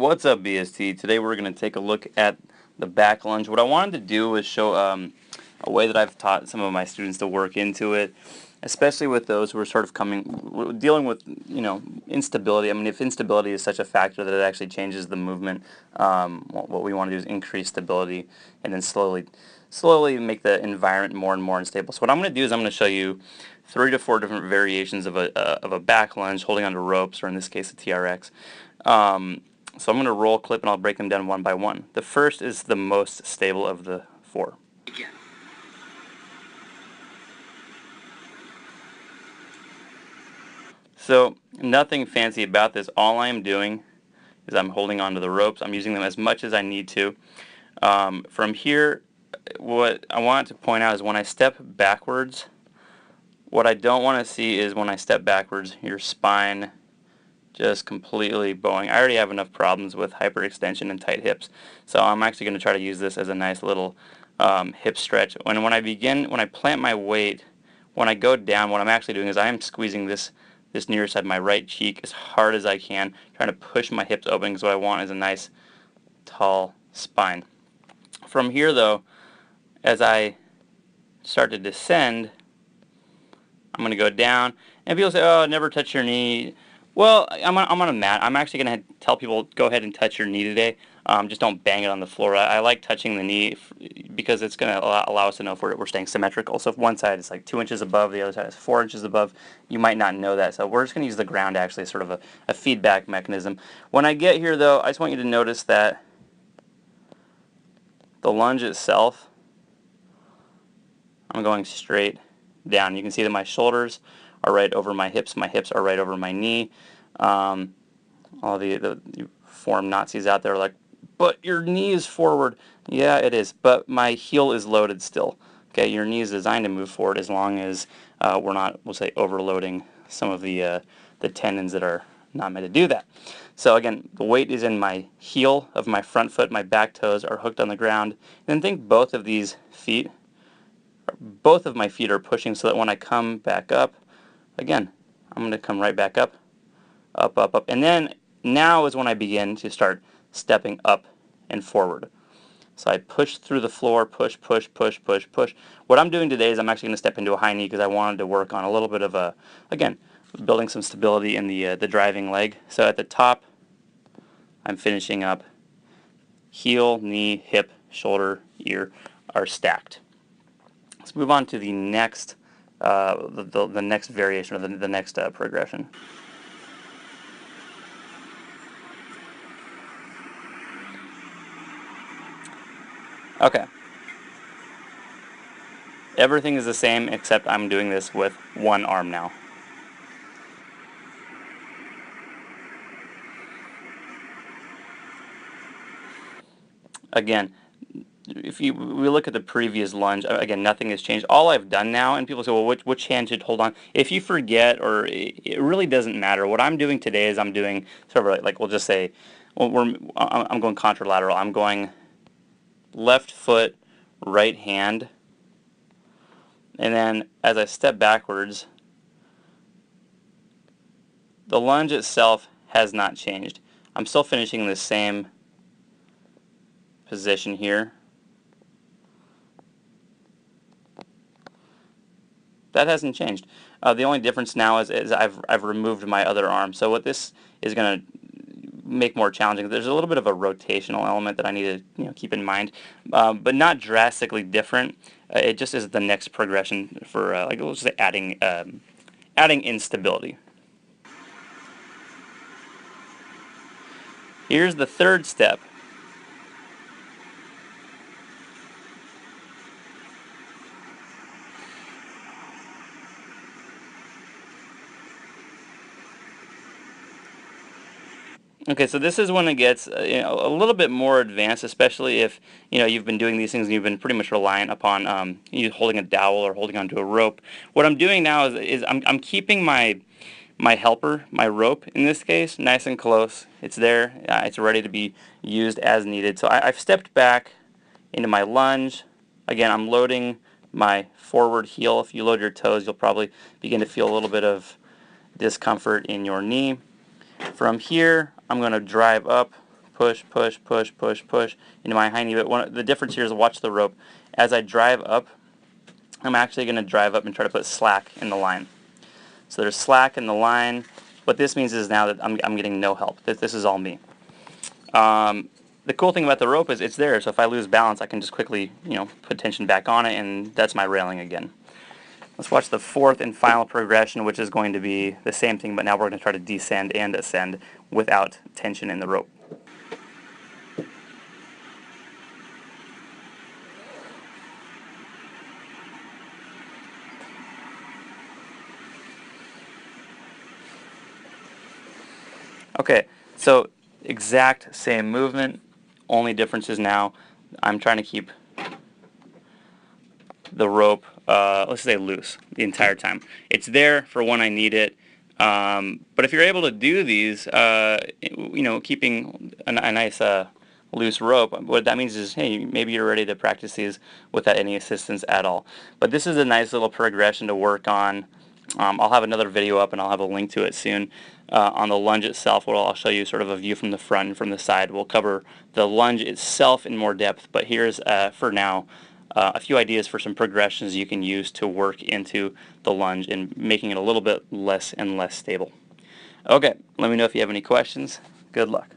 What's up, BST? Today we're going to take a look at the back lunge. What I wanted to do was show a way that I've taught some of my students to work into it, especially with those who are sort of dealing with, instability. I mean, if instability is such a factor that it actually changes the movement, what we want to do is increase stability and then slowly make the environment more and more unstable. So what I'm going to do is I'm going to show you 3 to 4 different variations of a back lunge holding onto ropes, or in this case a TRX. So I'm going to roll clip and I'll break them down one by one. The first is the most stable of the 4. Again. So nothing fancy about this. All I am doing is I'm holding onto the ropes. I'm using them as much as I need to. From here, what I want to point out is when I step backwards, what I don't want to see is when I step backwards, your spine just completely bowing. I already have enough problems with hyperextension and tight hips, so I'm actually going to try to use this as a nice little hip stretch. When I plant my weight, when I go down, what I'm actually doing is I am squeezing this near side, my right cheek, as hard as I can, trying to push my hips open, because what I want is a nice tall spine. From here, though, as I start to descend, I'm going to go down, and people say, "Oh, never touch your knee." Well, I'm on a mat. I'm actually going to tell people, go ahead and touch your knee today. Just don't bang it on the floor. I like touching the knee because it's going to allow us to know if we're staying symmetrical. So if one side is like 2 inches above, the other side is 4 inches above, you might not know that. So we're just going to use the ground actually as sort of a feedback mechanism. When I get here, though, I just want you to notice that the lunge itself, I'm going straight down. You can see that my shoulders are right over my hips are right over my knee. All the form Nazis out there are like, but your knee is forward. Yeah, it is, but my heel is loaded still. Okay, your knee is designed to move forward as long as we're not, we'll say, overloading some of the tendons that are not meant to do that. So again, the weight is in my heel of my front foot. My back toes are hooked on the ground. And then think both of my feet are pushing, so that when I come back up, again, I'm going to come right back up, up, up, up. And then now is when I begin to start stepping up and forward. So I push through the floor, push, push, push, push, push. What I'm doing today is I'm actually going to step into a high knee because I wanted to work on a little bit of again, building some stability in the driving leg. So at the top, I'm finishing up heel, knee, hip, shoulder, ear are stacked. Let's move on to the next the next variation, or the next progression. Okay. Everything is the same except I'm doing this with one arm now. Again, if we look at the previous lunge, again, nothing has changed. All I've done now, and people say, well, which hand should hold on? If you forget, or it really doesn't matter. What I'm doing today is I'm doing sort of like we'll just say, well, I'm going contralateral. I'm going left foot, right hand, and then as I step backwards, the lunge itself has not changed. I'm still finishing the same position here. That hasn't changed. The only difference now is I've removed my other arm. So what this is going to make more challenging, there's a little bit of a rotational element that I need to keep in mind, but not drastically different. It just is the next progression for like let's say adding instability. Here's the third step. Okay, so this is when it gets a little bit more advanced, especially if you've been doing these things and you've been pretty much reliant upon you holding a dowel or holding onto a rope. What I'm doing now is I'm keeping my helper, my rope in this case, nice and close. It's there. It's ready to be used as needed. So I've stepped back into my lunge. Again, I'm loading my forward heel. If you load your toes, you'll probably begin to feel a little bit of discomfort in your knee. From here, I'm going to drive up, push, push, push, push, push into my high knee. But the difference here is, watch the rope. As I drive up, I'm actually going to drive up and try to put slack in the line. So there's slack in the line. What this means is now that I'm getting no help. This is all me. The cool thing about the rope is it's there, so if I lose balance, I can just quickly, put tension back on it, and that's my railing again. Let's watch the fourth and final progression, which is going to be the same thing, but now we're going to try to descend and ascend without tension in the rope. Okay, so exact same movement, only difference is now I'm trying to keep the rope, let's say, loose the entire time. It's there for when I need it, but if you're able to do these, keeping a nice loose rope, what that means is, hey, maybe you're ready to practice these without any assistance at all. But this is a nice little progression to work on. I'll have another video up, and I'll have a link to it soon, on the lunge itself, where I'll show you sort of a view from the front and from the side. We'll cover the lunge itself in more depth, but here's, for now, a few ideas for some progressions you can use to work into the lunge and making it a little bit less and less stable. Okay, let me know if you have any questions. Good luck.